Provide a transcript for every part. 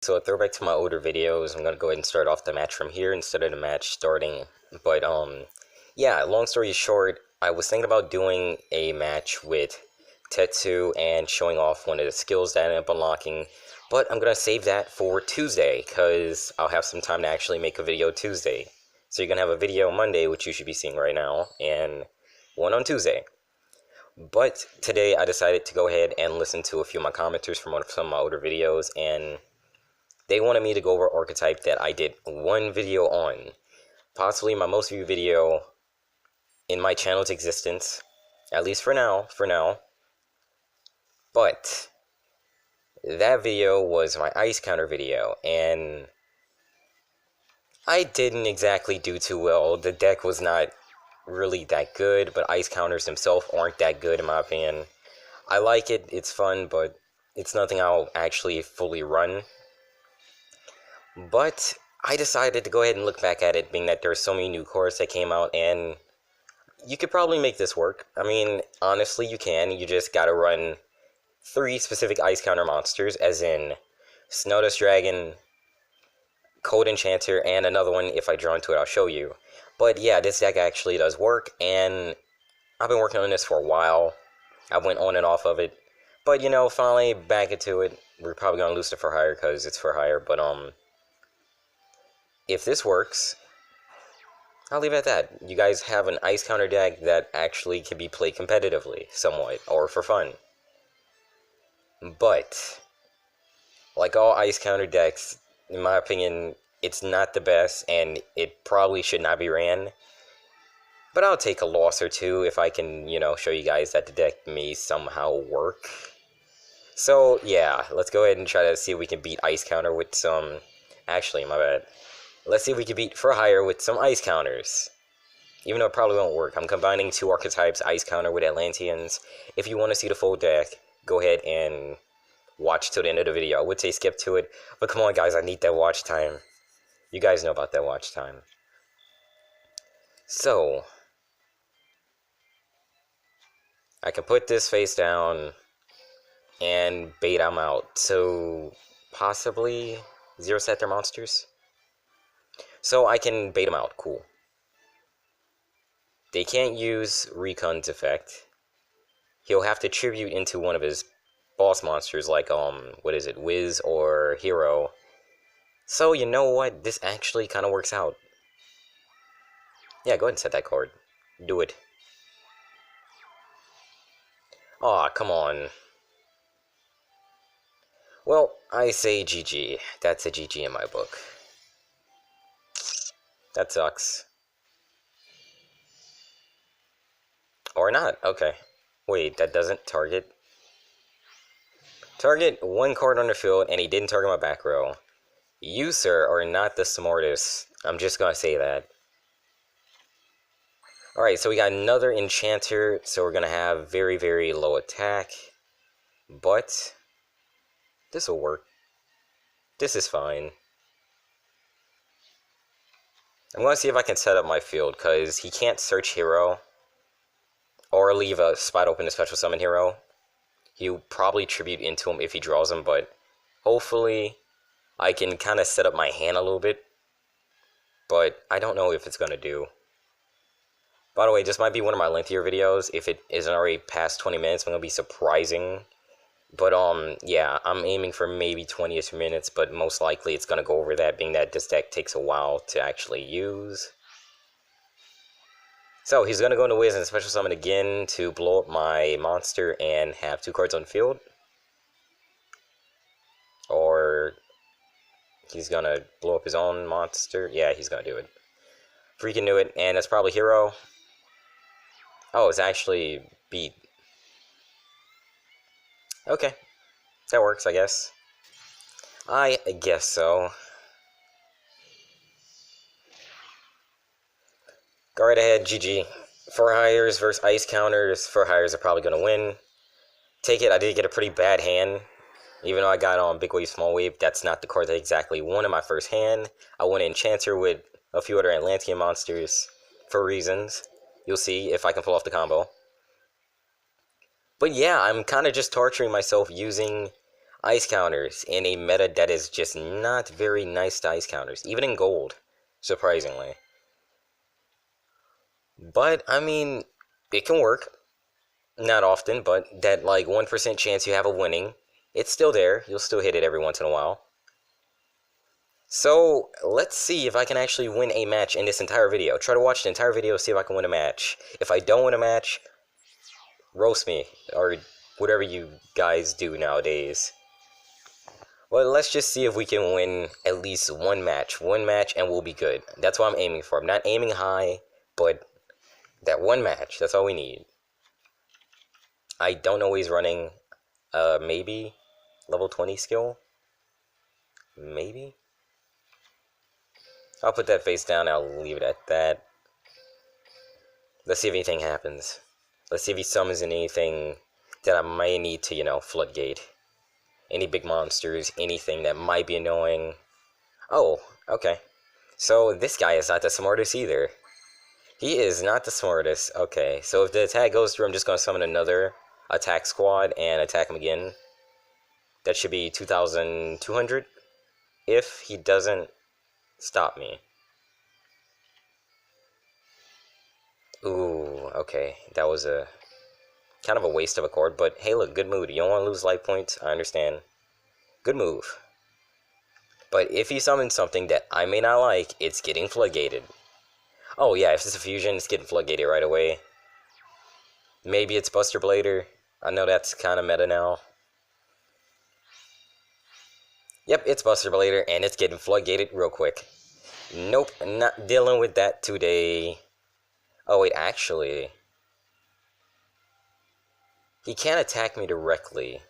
So a throwback to my older videos, I'm gonna go ahead and start off the match from here instead of the match starting. But yeah, long story short, I was thinking about doing a match with Tetsu and showing off one of the skills that I ended up unlocking. But I'm gonna save that for Tuesday, cause I'll have some time to actually make a video Tuesday. So you're gonna have a video Monday, which you should be seeing right now, and one on Tuesday. But today I decided to go ahead and listen to a few of my commenters from some of my older videos, and they wanted me to go over archetype that I did one video on. Possibly my most viewed video in my channel's existence. At least for now. But that video was my ice counter video, and I didn't exactly do too well. The deck was not really that good, but ice counters themselves aren't that good in my opinion. I like it, it's fun, but it's nothing I'll actually fully run. But I decided to go ahead and look back at it, being that there's so many new cores that came out, and you could probably make this work. I mean, honestly, you can. You just gotta run 3 specific ice counter monsters, as in Snowdustdragon, Cold Enchanter, and another one. If I draw into it, I'll show you. But yeah, this deck actually does work, and I've been working on this for a while. I went on and off of it. But, you know, finally back into it. We're probably gonna lose it for hire, because it's for hire, but, if this works, I'll leave it at that. You guys have an ice counter deck that actually can be played competitively, somewhat, or for fun. But, like all ice counter decks, in my opinion, it's not the best, and it probably should not be ran. But I'll take a loss or two if I can, you know, show you guys that the deck may somehow work. So, yeah, let's go ahead and try to see if we can beat ice counter with some... Actually, my bad. Let's see if we can beat for hire with some ice counters. Even though it probably won't work. I'm combining 2 archetypes, ice counter with Atlanteans. If you want to see the full deck, go ahead and watch till the end of the video. I would say skip to it, but come on guys, I need that watch time. You guys know about that watch time. So, I can put this face down and bait them out. So, possibly 0 set their monsters. So I can bait them out, cool. They can't use Recon's effect. He'll have to tribute into one of his boss monsters like, what is it, Wiz or Hero. So, you know what, this actually kind of works out. Yeah, go ahead and set that card. Do it. Aw, come on. Well, I say GG. That's a GG in my book. That sucks. Or not, okay. Wait, that doesn't target. Target 1 card on the field, and he didn't target my back row. You, sir, are not the smartest. I'm just gonna say that. Alright, so we got another Enchanter, so we're gonna have very, very low attack. But this will work. This is fine. I'm going to see if I can set up my field, because he can't search Hero or leave a spot open to special summon Hero. He'll probably tribute into him if he draws him, but hopefully I can kind of set up my hand a little bit. But I don't know if it's going to do. By the way, this might be one of my lengthier videos. If it isn't already past 20 minutes, I'm going to be surprising. But, yeah, I'm aiming for maybe 20-ish minutes, but most likely it's going to go over that, being that this deck takes a while to actually use. So, he's going to go into Wiz and special summon again to blow up my monster and have 2 cards on the field. Or he's going to blow up his own monster. Yeah, he's going to do it. Freaking knew it, and that's probably Hero. Oh, it's actually beat. Okay, that works, I guess. I guess so. Go right ahead, GG. For hires versus ice counters. For hires are probably going to win. Take it, I did get a pretty bad hand. Even though I got on Big Wave, Small Wave, that's not the card that I exactly won in my first hand. I won Enchanter with a few other Atlantean monsters for reasons. You'll see if I can pull off the combo. But yeah, I'm kind of just torturing myself using ice counters in a meta that is just not very nice to ice counters, even in gold, surprisingly. But, I mean, it can work. Not often, but that, like, 1% chance you have of winning, it's still there. You'll still hit it every once in a while. So, let's see if I can actually win a match in this entire video. Try to watch the entire video, see if I can win a match. If I don't win a match, roast me, or whatever you guys do nowadays. Well, let's just see if we can win at least one match. One match and we'll be good. That's what I'm aiming for. I'm not aiming high, but that one match, that's all we need. I don't know what he's running. Maybe level 20 skill? Maybe? I'll put that face down, I'll leave it at that. Let's see if anything happens. Let's see if he summons anything that I might need to, you know, floodgate. Any big monsters, anything that might be annoying. Oh, okay. So this guy is not the smartest either. He is not the smartest. Okay, so if the attack goes through, I'm just going to summon another attack squad and attack him again. That should be 2,200 if he doesn't stop me. Ooh, okay. That was a kind of a waste of a card, but hey, look, good mood. You don't want to lose life points, I understand. Good move. But if he summons something that I may not like, it's getting floodgated. Oh yeah, if it's a fusion, it's getting floodgated right away. Maybe it's Buster Blader. I know that's kind of meta now. Yep, it's Buster Blader, and it's getting floodgated real quick. Nope, not dealing with that today. Oh wait, actually, he can't attack me directly.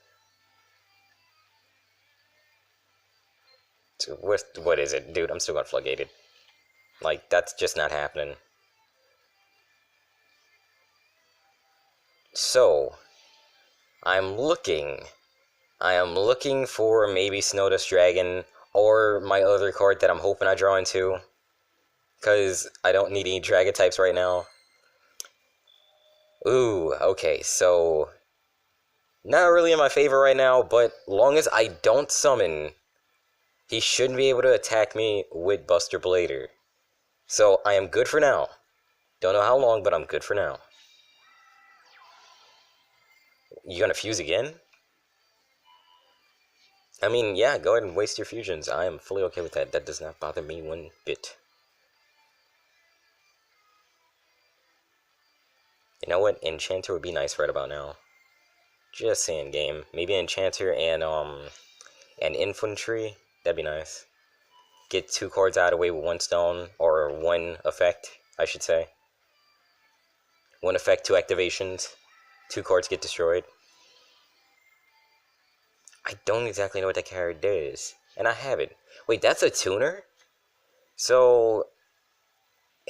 So what is it? Dude, I'm still gonna floodgated. Like, that's just not happening. So, I am looking for maybe Snowdustdragon or my other card that I'm hoping I draw into. Because I don't need any dragon types right now. Ooh, okay, so not really in my favor right now, but long as I don't summon, he shouldn't be able to attack me with Buster Blader. So I am good for now. Don't know how long, but I'm good for now. You gonna fuse again? I mean, yeah, go ahead and waste your fusions. I am fully okay with that. That does not bother me one bit. You know what? Enchanter would be nice right about now. Just saying, game. Maybe Enchanter and Infantry. That'd be nice. Get 2 cards out of the way with 1 stone, or 1 effect, I should say. 1 effect, 2 activations. 2 cards get destroyed. I don't exactly know what that card does, and I have it. Wait, that's a tuner? So,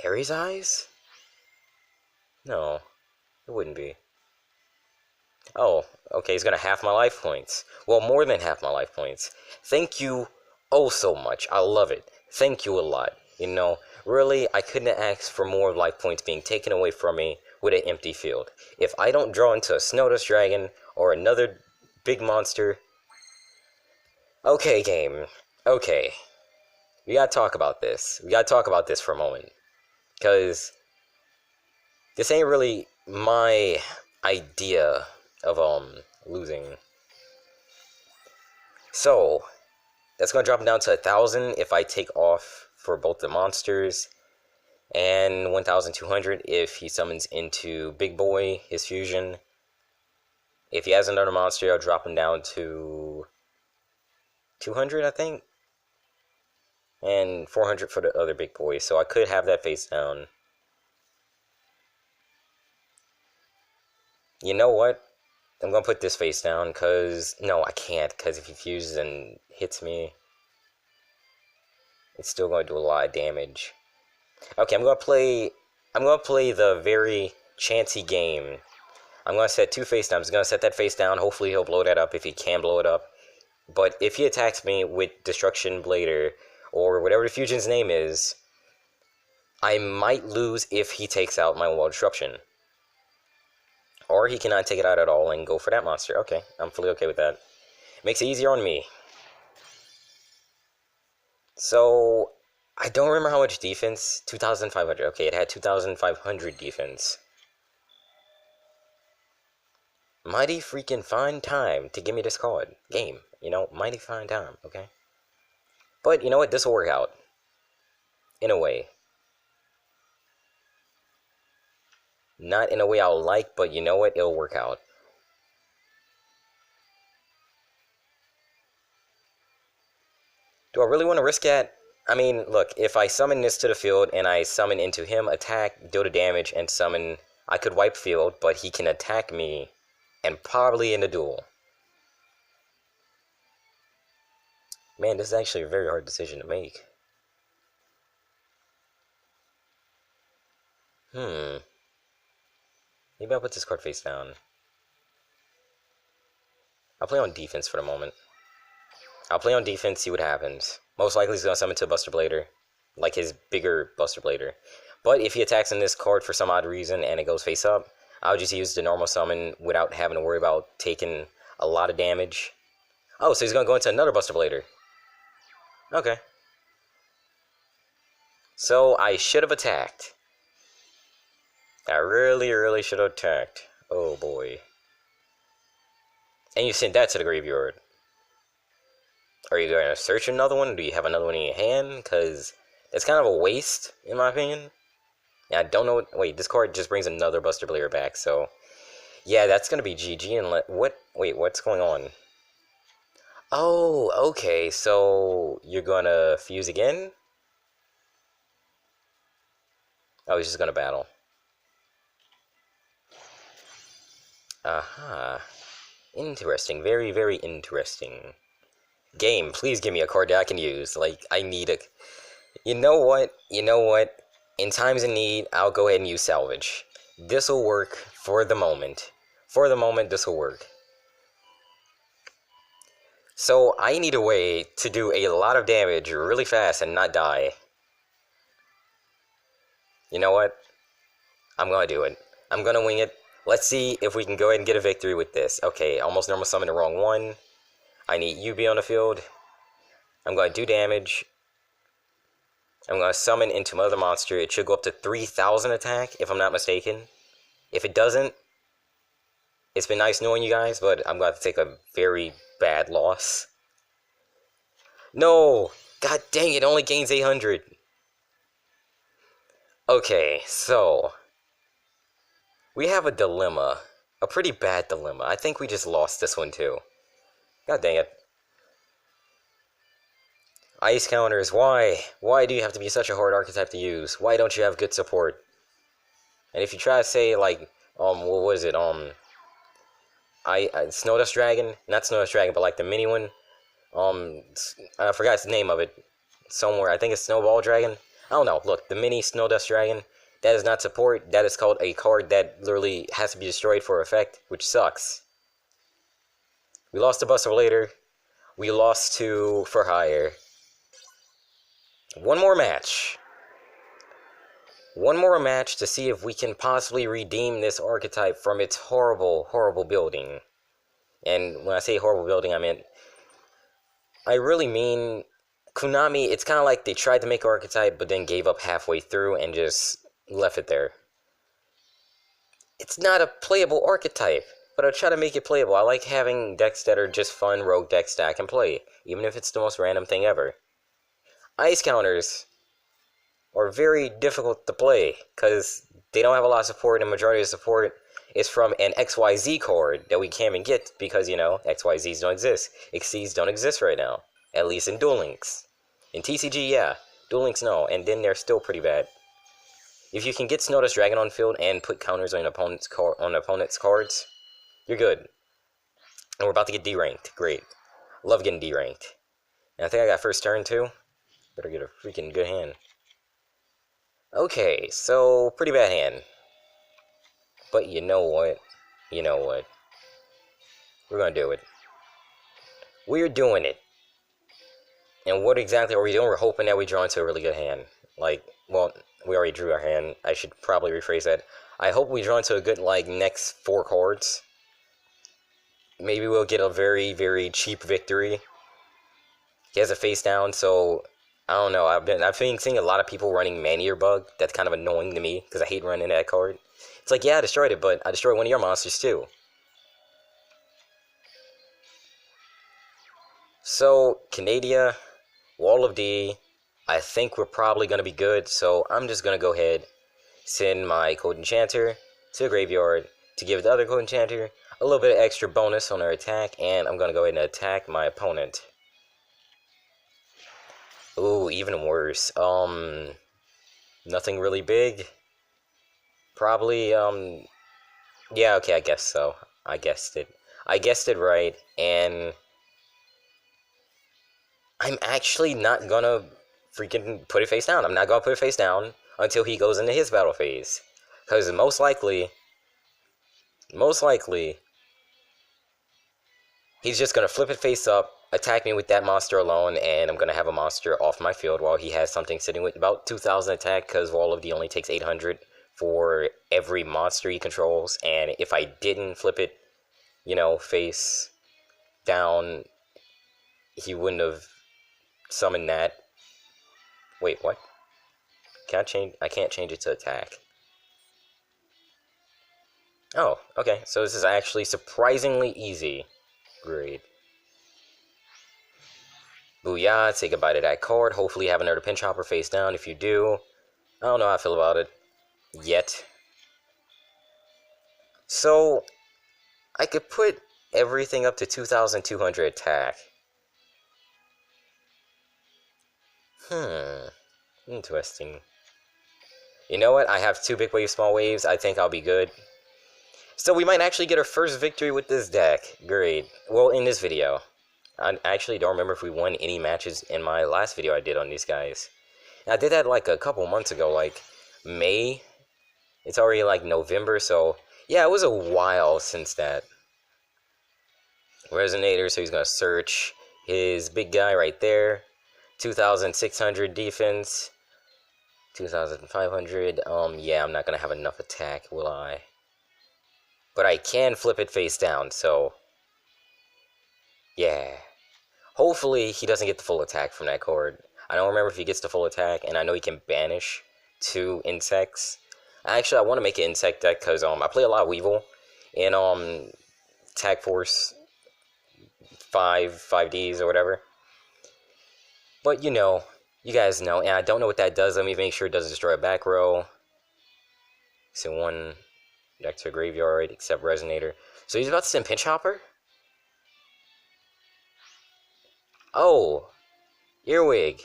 Ares Eyes? No, it wouldn't be. Oh, okay, he's gonna half my life points. Well, more than half my life points. Thank you oh so much. I love it. Thank you a lot. You know, really, I couldn't ask for more life points being taken away from me with an empty field. If I don't draw into a Snowdust Dragon or another big monster... Okay, game. Okay. We gotta talk about this. We gotta talk about this for a moment. Because this ain't really my idea of losing. So that's gonna drop him down to 1,000 if I take off for both the monsters, and 1,200 if he summons into Big Boy, his fusion. If he has another monster, I'll drop him down to 200, I think, and 400 for the other Big Boy. So I could have that face down. You know what? I'm gonna put this face down, because... No, I can't, because if he fuses and hits me, it's still gonna do a lot of damage. Okay, I'm gonna play the very chancy game. I'm gonna set 2 face downs. I'm gonna set that face down. Hopefully he'll blow that up if he can blow it up. But if he attacks me with Destruction Blader, or whatever the fusion's name is, I might lose if he takes out my Wall Disruption. Or he cannot take it out at all and go for that monster. Okay, I'm fully okay with that. Makes it easier on me. So, I don't remember how much defense. 2,500. Okay, it had 2,500 defense. Mighty freaking fine time to give me this card. Game. You know, mighty fine time, okay? But, you know what? This will work out. In a way. Not in a way I'll like, but you know what? It'll work out. Do I really want to risk that? I mean, look, if I summon this to the field and I summon into him, attack, deal the damage, and summon, I could wipe field, but he can attack me and probably in a duel. Man, this is actually a very hard decision to make. Maybe I'll put this card face down. I'll play on defense for the moment. I'll play on defense, see what happens. Most likely he's going to summon to Buster Blader. Like his bigger Buster Blader. But if he attacks in this card for some odd reason and it goes face up, I'll just use the normal summon without having to worry about taking a lot of damage. Oh, so he's going to go into another Buster Blader. Okay. So I should have attacked. I really should have attacked. Oh boy. And you sent that to the graveyard. Are you going to search another one? Do you have another one in your hand? Because it's kind of a waste, in my opinion. And I don't know what... Wait, this card just brings another Buster Blader back, so... Yeah, that's going to be GG and let... What? Wait, what's going on? Oh, okay, so... You're going to fuse again? Oh, he's just going to battle. Aha. Interesting. Very interesting. Game, please give me a card that I can use. Like, I need a... You know what? In times of need, I'll go ahead and use Salvage. This'll work for the moment. For the moment, this'll work. So, I need a way to do a lot of damage really fast and not die. You know what? I'm gonna do it. I'm gonna wing it. Let's see if we can go ahead and get a victory with this. Okay, almost normal summon the wrong one. I need UB on the field. I'm going to do damage. I'm going to summon into my other monster. It should go up to 3,000 attack, if I'm not mistaken. If it doesn't, it's been nice knowing you guys, but I'm going to take a very bad loss. No! God dang, it only gains 800. Okay, so... We have a dilemma. A pretty bad dilemma. I think we just lost this one, too. God dang it. Ice counters, why? Why do you have to be such a hard archetype to use? Why don't you have good support? And if you try to say, like, what was it, Snowdust Dragon? Not Snowdust Dragon, but like the mini one. I forgot the name of it. Somewhere, I think it's Snowball Dragon. I don't know, look, the mini Snowdust Dragon. That is not support, that is called a card that literally has to be destroyed for effect, which sucks. We lost to Buster Blader. We lost to For Hire. One more match. One more match to see if we can possibly redeem this archetype from its horrible building. And when I say horrible building, I really mean Konami. It's kind of like they tried to make archetype, but then gave up halfway through and just left it there. It's not a playable archetype. But I'll try to make it playable. I like having decks that are just fun rogue decks that I can play, even if it's the most random thing ever. Ice counters are very difficult to play, because they don't have a lot of support, and majority of the support is from an XYZ card that we can't even get, because, you know, XYZs don't exist. Xyzs don't exist right now, at least in Duel Links. In TCG, yeah. Duel Links, no, and then they're still pretty bad. If you can get Snowdust Dragon on field and put counters on opponent's cards, you're good. And we're about to get D-ranked. Great. Love getting D-ranked. And I think I got first turn, too. Better get a freaking good hand. Okay, so, pretty bad hand. But you know what? We're gonna do it. We're doing it. And what exactly are we doing? We're hoping that we draw into a really good hand. Like, well, we already drew our hand. I should probably rephrase that. I hope we draw into a good, like, next 4 cards. maybe we'll get a very, very cheap victory. He has a face down, so I don't know. I've been seeing a lot of people running Manier Bug. That's kind of annoying to me because I hate running that card. It's like, yeah, I destroyed it, but I destroyed one of your monsters too. So Canadia, Wall of D. I think we're probably gonna be good. So I'm just gonna go ahead, send my Code Enchanter to the graveyard to give the other Code Enchanter a little bit of extra bonus on their attack, and I'm gonna go ahead and attack my opponent. Ooh, even worse. Nothing really big. Probably, yeah, okay, I guess so. I guessed it. I guessed it right, and I'm actually not gonna freaking put it face down. I'm not gonna put it face down until he goes into his battle phase. Because most likely, he's just gonna flip it face up, attack me with that monster alone, and I'm gonna have a monster off my field while he has something sitting with about 2,000 attack, because Wall of D only takes 800 for every monster he controls, and if I didn't flip it, face down, he wouldn't have summoned that. Wait, what? Can I change? I can't change it to attack. Oh, okay, so this is actually surprisingly easy. Great. Booyah, say goodbye to that card. Hopefully you have another pinch hopper face down. If you do, I don't know how I feel about it yet. So, I could put everything up to 2,200 attack. Interesting. You know what? I have 2 big waves, small waves. I think I'll be good. So we might actually get our first victory with this deck. Great. Well, in this video. I actually don't remember if we won any matches in my last video I did on these guys. And I did that like a couple months ago, like May. It's already like November, so yeah, it was a while since that. Resonator, so he's gonna search his big guy right there. 2,600 defense. 2,500. Yeah, I'm not gonna have enough attack, will I? But I can flip it face down, so yeah. Hopefully he doesn't get the full attack from that card. I don't remember if he gets the full attack, and I know he can banish 2 insects. Actually, I want to make an insect deck because I play a lot of Weevil in Attack Force 5Ds or whatever. But you guys know, and I don't know what that does. Let me make sure it doesn't destroy a back row. So 1 deck to a graveyard, except Resonator. So he's about to send Pinch Hopper? Oh, Earwig.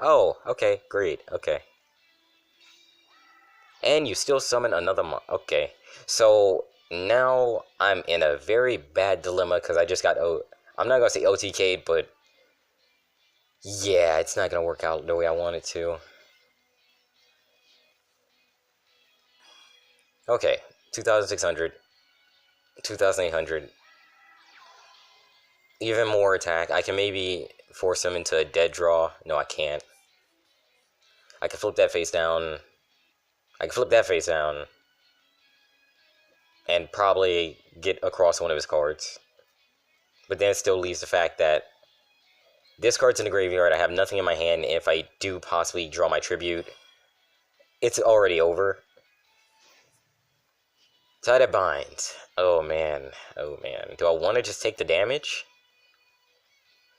Oh, okay, great, okay. And you still summon another okay. So now I'm in a very bad dilemma because I just got I'm not gonna say OTK, but yeah, it's not gonna work out the way I want it to. Okay, 2,600, 2,800. Even more attack. I can maybe force him into a dead draw. No, I can't. I can flip that face down. I can flip that face down. And probably get across one of his cards. But then it still leaves the fact that this card's in the graveyard. I have nothing in my hand. And if I do possibly draw my tribute, it's already over. Tie that bind. Oh man. Oh man. Do I want to just take the damage?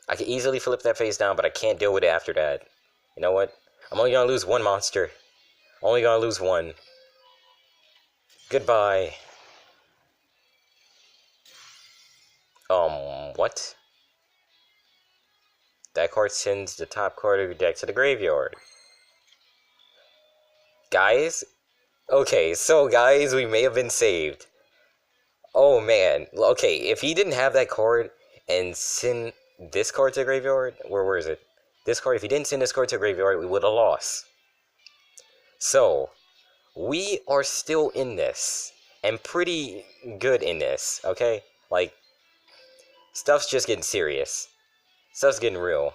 I could easily flip that face down, but I can't deal with it after that. You know what? I'm only gonna lose 1 monster. Only gonna lose 1. Goodbye. What? That card sends the top card of your deck to the graveyard. Guys? Okay, so guys, we may have been saved. Oh man. Okay, if he didn't have that card and send this card to the graveyard, where is it? This card, if he didn't send this card to the graveyard, we would have lost. So, we are still in this. And pretty good in this, okay? Like, stuff's just getting serious. Stuff's getting real.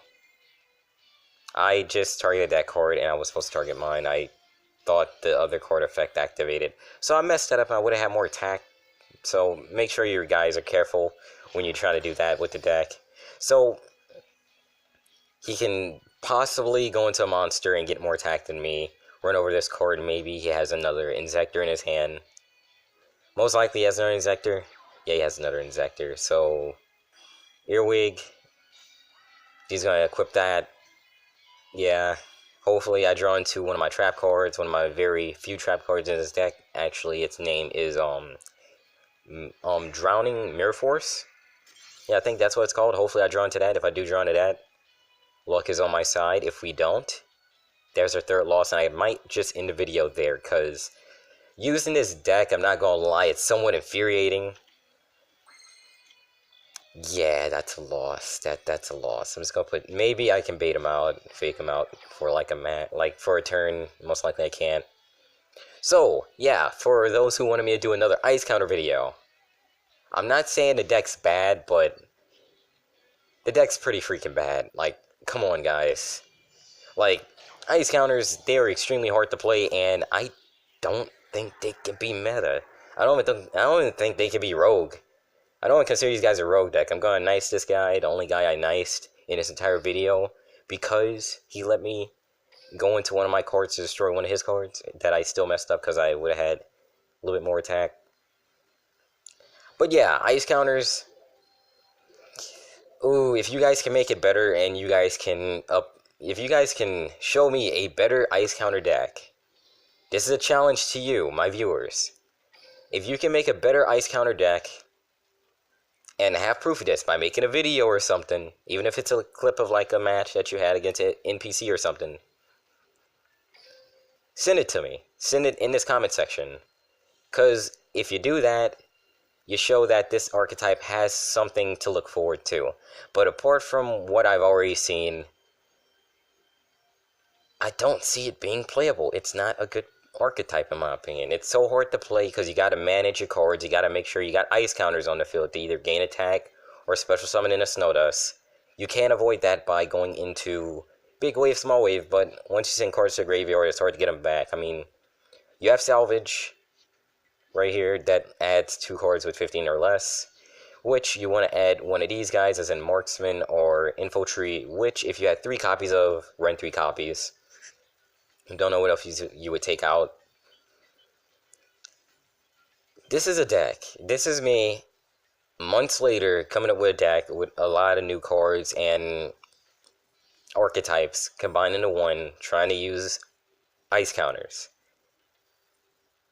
I just targeted that card and I was supposed to target mine. I thought the other card effect activated. So I messed that up and I would have had more attack. So make sure your guys are careful when you try to do that with the deck. So he can possibly go into a monster and get more attack than me. Run over this card. Maybe he has another Insector in his hand. Most likely he has another Insector. Yeah, he has another Insector. So Earwig. He's gonna equip that. Yeah. Hopefully I draw into one of my trap cards, one of my very few trap cards in this deck. Actually, its name is Drowning Mirror Force. Yeah, I think that's what it's called. Hopefully I draw into that. If I do draw into that, luck is on my side. If we don't, there's our third loss, and I might just end the video there, because using this deck, I'm not gonna lie, it's somewhat infuriating. Yeah, that's a loss. That's a loss. I'm just gonna put, maybe I can bait him out, fake him out for like for a turn. Most likely I can't. So yeah, for those who wanted me to do another ice counter video, I'm not saying the deck's bad, but the deck's pretty freaking bad. Like, come on, guys. Like, ice counters, they are extremely hard to play, and I don't think they can be meta. I don't even think they can be rogue. I don't consider these guys a rogue deck. I'm gonna nice this guy, the only guy I niced in this entire video, because he let me go into one of my cards to destroy one of his cards that I still messed up because I would have had a little bit more attack. But yeah, ice counters. Ooh, if you guys can make it better, and you guys can if you guys can show me a better ice counter deck, this is a challenge to you, my viewers. If you can make a better ice counter deck, and have proof of this by making a video or something, even if it's a clip of like a match that you had against an NPC or something, send it to me. Send it in this comment section. Because if you do that, you show that this archetype has something to look forward to. But apart from what I've already seen, I don't see it being playable. It's not a good archetype in my opinion. It's so hard to play because you got to manage your cards. You got to make sure you got ice counters on the field to either gain attack or special summon in a Snowdust. You can't avoid that by going into big wave, small wave, but once you send cards to the graveyard, it's hard to get them back. I mean, you have salvage right here that adds 2 cards with 15 or less, which you want to add one of these guys as in marksman or infantry, which if you had 3 copies of, run 3 copies. Don't know what else you would take out. This is a deck. This is me months later coming up with a deck with a lot of new cards and archetypes combined into one, trying to use ice counters.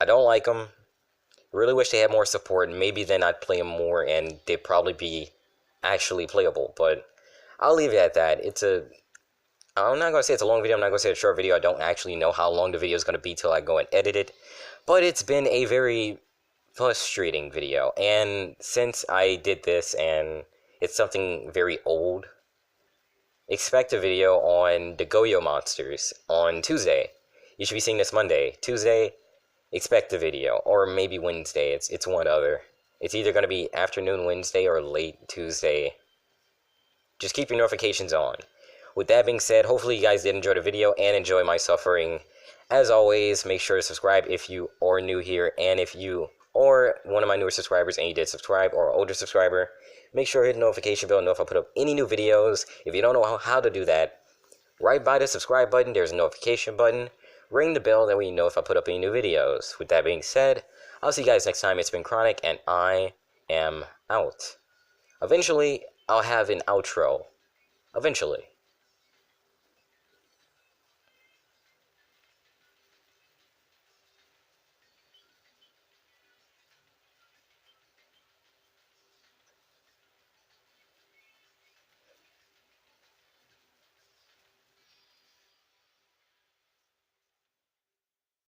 I don't like them. Really wish they had more support. Maybe then I'd play them more and they'd probably be actually playable. But I'll leave it at that. I'm not going to say it's a long video, I'm not going to say it's a short video. I don't actually know how long the video is going to be till I go and edit it. But it's been a very frustrating video. And since I did this and it's something very old, expect a video on the Goyo monsters on Tuesday. You should be seeing this Monday. Tuesday, expect the video. Or maybe Wednesday. It's one other. It's either going to be afternoon Wednesday or late Tuesday. Just keep your notifications on. With that being said, hopefully you guys did enjoy the video and enjoy my suffering. As always, make sure to subscribe if you are new here, and if you are one of my newer subscribers and you did subscribe, or an older subscriber, make sure to hit the notification bell to know if I put up any new videos. If you don't know how to do that, right by the subscribe button, there's a notification button. Ring the bell, that way you know if I put up any new videos. With that being said, I'll see you guys next time. It's been Chronic, and I am out. Eventually, I'll have an outro. Eventually.